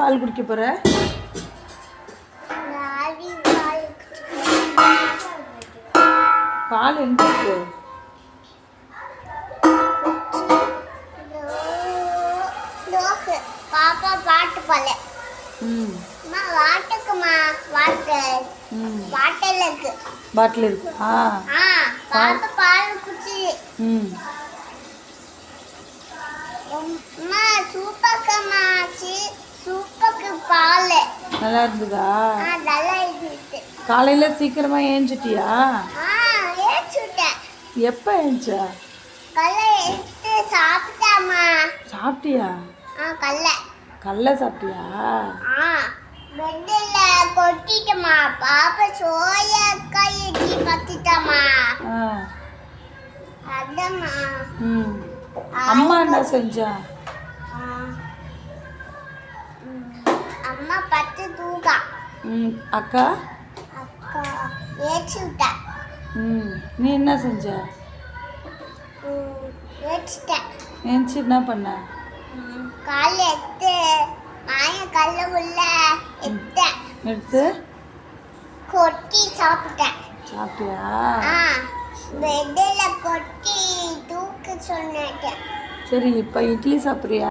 பால் குடிக்க போற? பால் எங்க இருக்கு? பாப்பா பாட்டு பால வாட்டுக்குமா வாட்டல் இருக்கு. பாட்டில் இருக்கு. பாப்பா பால் குடிச்சு அம்மா சூப்பர்க்கம்மா சூப்பருக்கு பால் நல்லா இருந்ததா? நல்லா இருந்துச்சு. காலையில சீக்கிரமா ஏஞ்சிட்டியா? ஏச்சுட்டேன். எப்போ ஏஞ்சா? கல்லை எடுத்து சாப்பிட்டாமா. சாப்பிட்டியா? கல்லை சாப்பிட்டியா? பெட்டில் கொட்டிட்டமா. பாப்பா சோயாக்கா இட்லி பத்திட்டாமா. அதம்மா அம்மா என்ன செஞ்சா? அம்மா பத்து தூக்கா. அக்கா ஏச்சு விட்டா. நீ என்ன செஞ்ச? ஏச்சுட்டேன். ஏஞ்சி என்ன பண்ண? கால் எடுத்து மாய கல்ல உள்ள எடுத்து கொட்டி சாப்பிட்டேன். சாப்பிட்டியா? பெட்டில் கொட்டி தூக்க சொன்னேன். சரி, இப்போ இட்லி சாப்பிட்றியா?